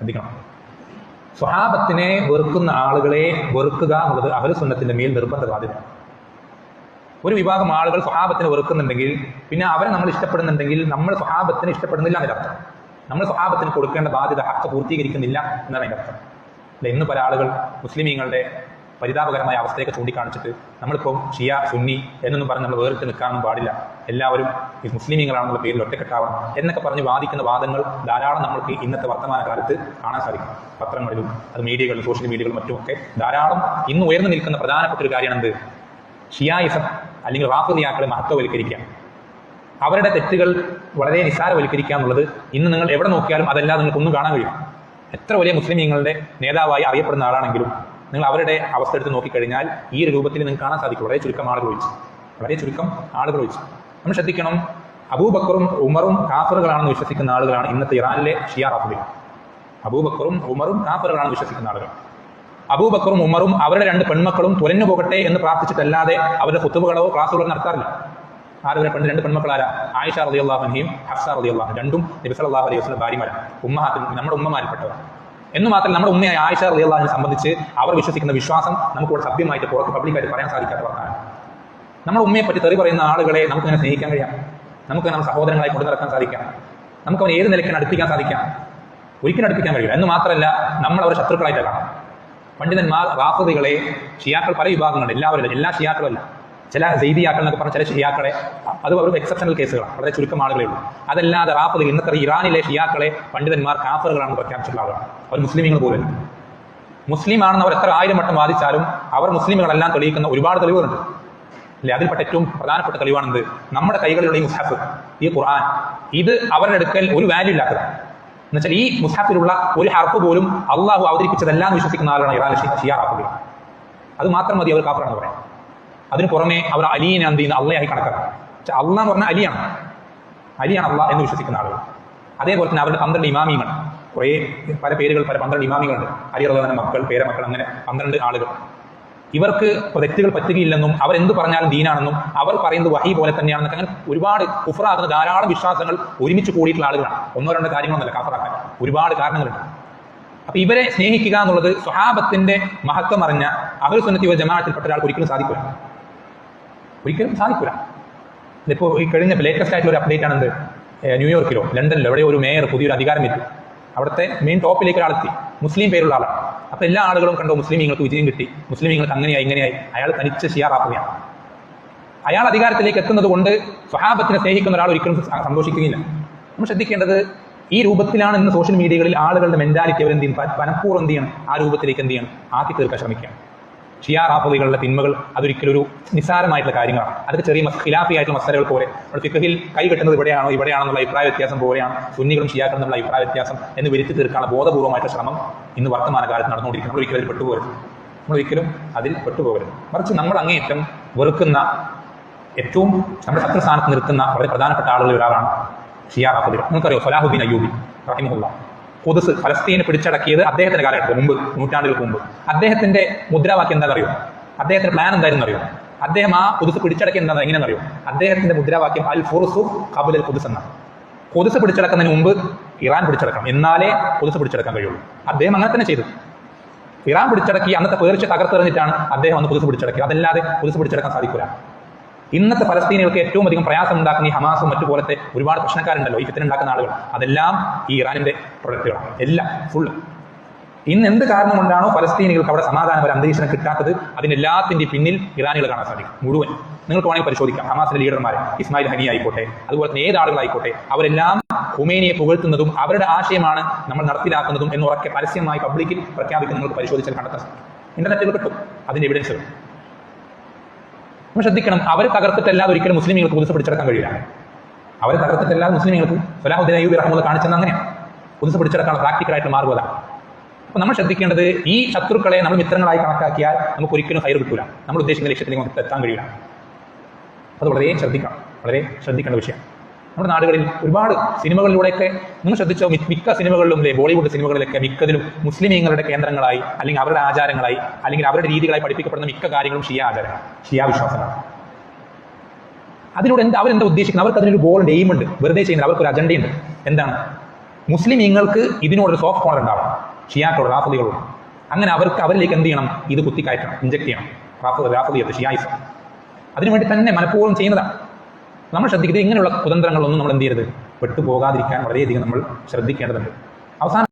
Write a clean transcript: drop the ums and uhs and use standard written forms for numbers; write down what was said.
ശ്രദ്ധിക്കണം. സ്വഹാബത്തിനെ വെറുക്കുന്ന ആളുകളെ വെറുക്കുക എന്നുള്ളത് അഹ്ലു സുന്നത്തിന്റെ മേൽ നിർബന്ധ ബാധ്യത. ഒരു വിഭാഗം ആളുകൾ സ്വഹാബത്തിനെ വെറുക്കുന്നുണ്ടെങ്കിൽ പിന്നെ അവരെ നമ്മൾ ഇഷ്ടപ്പെടുന്നുണ്ടെങ്കിൽ നമ്മൾ സ്വഹാബത്തിനെ ഇഷ്ടപ്പെടുന്നില്ല എന്നതിനർത്ഥം. നമ്മൾ സ്വഹാബത്തിന് കൊടുക്കേണ്ട ബാധ്യത ഹക്ക് പൂർത്തീകരിക്കുന്നില്ല എന്നാണ് അതിൻ്റെ അർത്ഥം. ഇന്ന് പല ആളുകൾ മുസ്ലിമീങ്ങളുടെ പരിതാപകരമായ അവസ്ഥയൊക്കെ ചൂണ്ടിക്കാണിച്ചിട്ട് നമ്മളിപ്പോൾ ഷിയ സുന്നി എന്നൊന്നും പറഞ്ഞ് നമ്മൾ വേറിട്ട് നിൽക്കാനൊന്നും പാടില്ല, എല്ലാവരും ഈ മുസ്ലിമീങ്ങളാണെന്നുള്ള പേരിൽ ഒറ്റക്കെട്ടാവണം എന്നൊക്കെ പറഞ്ഞ് വാദിക്കുന്ന വാദങ്ങൾ ധാരാളം നമ്മൾക്ക് ഇന്നത്തെ വർത്തമാന കാലത്ത് കാണാൻ സാധിക്കും. പത്രങ്ങളിലും അത് മീഡിയകളിലും സോഷ്യൽ മീഡിയകളിലും മറ്റുമൊക്കെ ധാരാളം ഇന്ന് ഉയർന്നു നിൽക്കുന്ന പ്രധാനപ്പെട്ട ഒരു കാര്യമാണ് എന്ത്? ഷിയായിസം അല്ലെങ്കിൽ റാഫിദിയാക്കളെ മഹത്വവൽക്കരിക്കുക, അവരുടെ തെറ്റുകൾ വളരെ നിസ്സാരവൽക്കരിക്കുക എന്നുള്ളത് ഇന്ന് നിങ്ങൾ എവിടെ നോക്കിയാലും അതെല്ലാം നിങ്ങൾക്കൊന്നും കാണാൻ കഴിയും. എത്ര വലിയ മുസ്ലിമീങ്ങളുടെ നേതാവായി അറിയപ്പെടുന്ന ആളാണെങ്കിലും നിങ്ങൾ അവരുടെ അവസ്ഥ എടുത്ത് നോക്കിക്കഴിഞ്ഞാൽ ഈ ഒരു രൂപത്തിൽ നിങ്ങൾക്ക് കാണാൻ സാധിക്കും. വളരെ ചുരുക്കം ആളുകൾ ഒഴിച്ചു. നമ്മൾ ശ്രദ്ധിക്കണം, അബൂബക്കറും ഉമറും കാഫറുകളാണെന്ന് വിശ്വസിക്കുന്ന ആളുകളാണ് ഇന്നത്തെ ഇറാനിലെ ഷിയ റാഫിദികൾ. അബൂബക്കറും ഉമറും കാഫറുകളാണെന്ന് വിശ്വസിക്കുന്ന ആളുകൾ. അബൂബക്കറും ഉമറും അവരുടെ 2 പെൺമക്കളും തുലഞ്ഞു പോകട്ടെ എന്ന് പ്രാർത്ഥിച്ചിട്ടല്ലാതെ അവരുടെ ഖുതുബകളോ ക്ലാസുകളോ നടത്താറില്ല. ആരുടെ 2 പെൺമക്കളാരാ? ആയിഷ റളിയല്ലാഹു അൻഹയും ഹഫ്സ റളിയല്ലാഹു അൻഹ. രണ്ടും നബി സല്ലല്ലാഹു അലൈഹി വസല്ലം ഭാര്യമാരാണ്, നമ്മുടെ ഉമ്മമാരിൽപ്പെട്ടവർ. എന്ന് മാത്രമല്ല നമ്മുടെ ഉമ്മയായ ആയിഷ റളിയല്ലാഹു അൻഹയെ സംബന്ധിച്ച് അവർ വിശ്വസിക്കുന്ന വിശ്വാസം നമുക്കിവിടെ സഭ്യമായിട്ട് പുറത്ത് പബ്ലിക്കായിട്ട് പറയാൻ സാധിക്കാത്ത വർത്തമാനം. നമ്മുടെ ഉമ്മയെ പറ്റി തെറി പറയുന്ന ആളുകളെ നമുക്കങ്ങനെ സ്നേഹിക്കാൻ കഴിയാം, നമുക്ക് നമ്മുടെ സഹോദരങ്ങളായി കൊണ്ടു നടക്കാൻ സാധിക്കാം, നമുക്ക് അവൻ ഏത് നിലയ്ക്കാണ് അടുപ്പിക്കാൻ സാധിക്കാം? ഒരിക്കലും അടുപ്പിക്കാൻ കഴിയില്ല. എന്ന് മാത്രമല്ല നമ്മൾ അവരെ ശത്രുക്കളായിട്ട് കാണാം. പണ്ഡിതന്മാർ റാഫിദികളെ, ഷിയാക്കൾ പല വിഭാഗങ്ങളുണ്ട്, എല്ലാവരും എല്ലാ ഷിയാക്കളല്ല, ചില സെയ്ദിയാക്കൾ എന്നൊക്കെ പറഞ്ഞ ചില ഷിയാക്കളെ, അത് അവർ എക്സെപ്ഷണൽ കേസുകളാണ്, വളരെ ചുരുക്കം ആളുകളേ ഉള്ളൂ. അതല്ലാതെ റാഫിദികൾ ഇന്നത്തെ ഇറാനിലെ ഷിയാക്കളെ പണ്ഡിതന്മാർ കാഫറുകളാണ് പ്രഖ്യാപിച്ചിട്ടുള്ള ആളുകളാണ്. അവർ മുസ്ലിമീങ്ങൾ പോലും മുസ്ലിം ആണെന്ന് അവർ എത്ര 1000 വട്ടം വാദിച്ചാലും അവർ മുസ്ലിമുകളെല്ലാം തെളിയിക്കുന്ന ഒരുപാട് തെളിവുകളുണ്ട് അല്ലെ. അതിൽപ്പെട്ട ഏറ്റവും പ്രധാനപ്പെട്ട തെളിവാണെന്ത്? നമ്മുടെ കൈകളിലുള്ള ഈ മുസ്ഹഫ്, ഈ ഖുർആൻ, ഇത് അവരുടെ അടുക്കൽ ഒരു വാല്യൂ ഇല്ലാത്തതാണ്. എന്നുവെച്ചാൽ ഈ മുസ്ഹഫിലുള്ള ഒരു ഹർഫ് പോലും അള്ളാഹു അവതരിപ്പിച്ചതെല്ലാം വിശ്വസിക്കുന്ന ആളാണ് ഇറാൻ ഷിയ റാഫിദികൾ. അത് മാത്രം മതി അവർ കാഫറാണെന്ന് പറയാം. അതിന് പുറമെ അവർ അലീനെ എന്ത് ചെയ്യുന്ന അള്ളയായി കണക്കാക്കാം. പക്ഷെ അള്ളാഹ് എന്ന് പറഞ്ഞാൽ അലിയാണ് അള്ളാഹ് എന്ന് വിശ്വസിക്കുന്ന ആളുകൾ. അതേപോലെ തന്നെ അവരുടെ 12 ഇമാമികൾ, കുറേ പല പേരുകൾ, പല 12 ഇമാമികളുണ്ട്. അലി റളിയല്ലാഹു മക്കൾ, പേരമക്കൾ, അങ്ങനെ 12 ആളുകൾ. ഇവർക്ക് തെറ്റുകൾ പറ്റുകയില്ലെന്നും അവരെന്ത് പറഞ്ഞാലും ദീനാണെന്നും അവർ പറയുന്നത് വഹി പോലെ തന്നെയാണെന്നൊക്കെ അങ്ങനെ ഒരുപാട് കുഫറാകുന്ന ധാരാളം വിശ്വാസങ്ങൾ ഒരുമിച്ച് കൂടിയിട്ടുള്ള ആളുകളാണ്. 1-2 കാര്യങ്ങളൊന്നുമല്ല കാഫറാക്കാൻ, ഒരുപാട് കാരണങ്ങളുണ്ട്. അപ്പൊ ഇവരെ സ്നേഹിക്കുക എന്നുള്ളത് സ്വഹാബത്തിന്റെ മഹത്വം അറിഞ്ഞ അഹ്ലു സുന്നത്തി വൽ ജമാഅത്തിൽപ്പെട്ട ഒരാൾക്ക് ഒരിക്കലും സാധിക്കില്ല. ഇതിപ്പോൾ ഈ കഴിഞ്ഞ ലേറ്റസ്റ്റ് ആയിട്ടുള്ള ഒരു അപ്ഡേറ്റ് ആണെന്ത്? ന്യൂയോർക്കിലോ ലണ്ടനിലോ എവിടെയോ ഒരു മേയർ പുതിയൊരു അധികാരം എത്തി. അവിടുത്തെ മെയിൻ ടോപ്പിലേക്ക് ഒരാളെത്തി, മുസ്ലിം പേരുള്ള ആളാണ്. അപ്പൊ എല്ലാ ആളുകളും കണ്ടോ മുസ്ലിമീങ്ങൾക്ക് വിജയം കിട്ടി, മുസ്ലിമീങ്ങൾക്ക് അങ്ങനെയായി ഇങ്ങനെയായി. അയാൾ തനിച്ച് ഷിയ റാഫിദിയാണ്. അയാൾ അധികാരത്തിലേക്ക് എത്തുന്നത് കൊണ്ട് സ്വഹാബത്തിനെ സ്നേഹിക്കുന്ന ഒരാൾ ഒരിക്കലും സന്തോഷിക്കുകയില്ല. നമ്മൾ ശ്രദ്ധിക്കേണ്ടത് ഈ രൂപത്തിലാണ് ഇന്ന് സോഷ്യൽ മീഡിയകളിൽ ആളുകളുടെ മെന്റാലിറ്റി അവരെന്ത് ചെയ്യും? പലപ്പോഴും എന്ത് ചെയ്യണം? ആ രൂപത്തിലേക്ക് എന്ത് ചെയ്യണം? ആക്കി തീർക്കാൻ ശ്രമിക്കുകയാണ്. ഷിയ റാഫിദികളുടെ തിന്മകൾ അതൊരിക്കലും ഒരു നിസ്സാരമായിട്ടുള്ള കാര്യങ്ങളാണ്. അതൊക്കെ ചെറിയ ഖിലാഫിയായിട്ടുള്ള മസലകൾ പോലെ, ഫിഖ്ഹിൽ കൈ കെട്ടുന്നത് ഇവിടെയാണെന്നുള്ള അഭിപ്രായ വ്യത്യാസം പോലെയാണ് സുന്നികളും ഷിയാക്കളും എന്നുള്ള അഭിപ്രായ വ്യത്യാസം എന്ന് വരുത്തി തീർക്കാനുള്ള ബോധപൂർവമായിട്ടുള്ള ശ്രമം ഇന്ന് വർത്തമാനകാലത്ത് നടന്നുകൊണ്ടിരിക്കുന്നത്. നമ്മൾ ഒരിക്കലും അതിൽ പെട്ടുപോകരുത്. മറിച്ച് നമ്മൾ അങ്ങേയറ്റം വെറുക്കുന്ന, ഏറ്റവും നമ്മുടെ ശത്രുസ്ഥാനത്ത് നിർത്തുന്ന വളരെ പ്രധാനപ്പെട്ട ആളുകളിൽ ഒരാളാണ് ഷിയ റാഫിദികൾ. നമുക്കറിയോ സലാഹുദ്ദീൻ അയ്യൂബി റഹിമഹുല്ലാഹ് ഖുദ്സ് ഫലസ്തീനെ പിടിച്ചടക്കിയത് അദ്ദേഹത്തിന്റെ കാലഘട്ടത്തിൽ മുമ്പ്, നൂറ്റാണ്ടുകൾക്ക് മുമ്പ്. അദ്ദേഹത്തിന്റെ മുദ്രാവാക്യം എന്താണെന്നറിയോ? അദ്ദേഹത്തിന്റെ പ്ലാൻ എന്തായിരുന്നു അറിയോ? അദ്ദേഹം ആ ഖുദ്സ് പിടിച്ചടക്കി എങ്ങനെയാണെന്നറിയോ? അദ്ദേഹത്തിന്റെ മുദ്രാവാക്യം അൽ ഫുർസു ഖബല അൽ ഖുദ്സ് എന്നാണ്. ഖുദ്സ് പിടിച്ചടക്കുന്നതിന് മുമ്പ് ഇറാൻ പിടിച്ചടക്കണം, എന്നാലേ ഖുദ്സ് പിടിച്ചടക്കാൻ കഴിയുള്ളൂ. അദ്ദേഹം അങ്ങനെ തന്നെ ചെയ്തു. ഇറാൻ പിടിച്ചടക്കി അന്നത്തെ പേർഷ്യ തകർത്തെറിഞ്ഞിട്ടാണ് അദ്ദേഹം അന്ന് ഖുദ്സ് പിടിച്ചടക്കി. അതല്ലാതെ ഖുദ്സ് പിടിച്ചടക്കാൻ സാധിക്കില്ല. ഇന്നത്തെ ഫലസ്തീനികൾക്ക് ഏറ്റവും അധികം പ്രയാസം ഉണ്ടാക്കുന്ന ഈ ഹമാസും മറ്റു പോലത്തെ ഒരുപാട് പ്രശ്നക്കാരുണ്ടല്ലോ, ഈ ഫിത്ന ആളുകൾ, അതെല്ലാം ഈ ഇറാനിന്റെ പ്രൊഡക്റ്റുകളാണ്, എല്ലാം ഫുള്ള്. ഇന്ന് എന്ത് കാരണം കൊണ്ടാണോ ഫലസ്തീനികൾക്ക് അവിടെ സമാധാനം ഒരു അന്തരീക്ഷം കിട്ടാത്തത്, അതിനെല്ലാത്തിൻ്റെ പിന്നിൽ ഇറാനികൾ കാണാൻ സാധിക്കും മുഴുവൻ. നിങ്ങൾക്ക് വേണമെങ്കിൽ പരിശോധിക്കാം. ഹമാസിന്റെ ലീഡർമാരെ, ഇസ്മായിൽ ഹനി ആയിക്കോട്ടെ, അതുപോലെ തന്നെ ഏത് ആളുകളായിക്കോട്ടെ, അവരെല്ലാം ഖുമൈനിയെ പുകഴ്ത്തുന്നതും അവരുടെ ആശയമാണ് നമ്മൾ നടപ്പിലാക്കുന്നതും എന്നുറക്കെ പരസ്യമായി പബ്ലിക്കിൽ പ്രഖ്യാപിക്കുന്ന നിങ്ങൾക്ക് പരിശോധിച്ചാൽ കണ്ടെത്താൻ സാധിക്കും. ഇന്റർനെറ്റിൽ കിട്ടും അതിന്റെ എവിഡൻസുകൾ. നമ്മൾ ശ്രദ്ധിക്കണം, അവർ തകർത്തിട്ടല്ലാതെ ഒരിക്കലും മുസ്ലിമീങ്ങൾക്ക് ഖുദ്സ് പിടിച്ചെടുക്കാൻ കഴിയില്ല. അവരെ തകർത്തിട്ടല്ലാതെ മുസ്ലിമീങ്ങൾക്ക് സലാഹുദ്ദീൻ അയ്യൂബി റഹ്മത്തുള്ളാഹി കാണിച്ചെന്ന് അങ്ങനെയാണ് ഖുദ്സ് പിടിച്ചെടുക്കാനുള്ള പ്രാക്ടിക്കലായിട്ട് മാർഗം. അപ്പോൾ നമ്മൾ ശ്രദ്ധിക്കേണ്ടത്, ഈ ശത്രുക്കളെ നമ്മൾ മിത്രങ്ങളായി കണക്കാക്കിയാൽ നമുക്ക് ഒരിക്കലും ഹൈർ കിട്ടൂല, നമ്മൾ ഉദ്ദേശിക്കുന്ന ലക്ഷ്യത്തിലേക്ക് നമുക്ക് എത്താൻ കഴിയില്ല. അത് വളരെ ശ്രദ്ധിക്കേണ്ട വിഷയം. നമ്മുടെ നാടുകളിൽ ഒരുപാട് സിനിമകളിലൂടെയൊക്കെ നിങ്ങൾ ശ്രദ്ധിച്ചോ, മിക്ക സിനിമകളിലും, ബോളിവുഡ് സിനിമകളിലൊക്കെ മിക്കതിലും മുസ്ലിമീങ്ങളുടെ കേന്ദ്രങ്ങളായി, അല്ലെങ്കിൽ അവരുടെ ആചാരങ്ങളായി, അല്ലെങ്കിൽ അവരുടെ രീതികളായി പഠിപ്പിക്കപ്പെടുന്ന മിക്ക കാര്യങ്ങളും ഷിയ ആചാരങ്ങളാണ്, ഷിയ വിശ്വാസങ്ങളാണ്. അതിലൂടെ അവരെന്താ ഉദ്ദേശിക്കുന്നത്? അവർക്ക് അതിനൊരു ഗോളുണ്ട്, എയിമുണ്ട്, വെറുതെ ചെയ്യുന്നത്. അവർക്കൊരു അജണ്ടയുണ്ട്. എന്താണ്? മുസ്ലിമീങ്ങൾക്ക് ഇതിനോടൊരു സോഫ്റ്റ് കോർണർ ഉണ്ടാവും, ഷിയാക്കളോട്, റാഫിദികളോട്. അങ്ങനെ അവരിലേക്ക് എന്ത് ചെയ്യണം? ഇത് കുത്തിക്കയറ്റണം, ഇഞ്ചക്ട് ചെയ്യണം. റാഫിദിയത്ത്, ഷിയായിസം അതിനുവേണ്ടി തന്നെ മനഃപൂർവ്വം ചെയ്യുന്നതാണ്. നമ്മൾ ശ്രദ്ധിക്കുന്നത് ഇങ്ങനെയുള്ള കുതന്ത്രങ്ങളൊന്നും നമ്മൾ എന്ത് ചെയ്യരുത്, പെട്ടുപോകാതിരിക്കാൻ വളരെയധികം നമ്മൾ ശ്രദ്ധിക്കേണ്ടതുണ്ട്. അവസാനം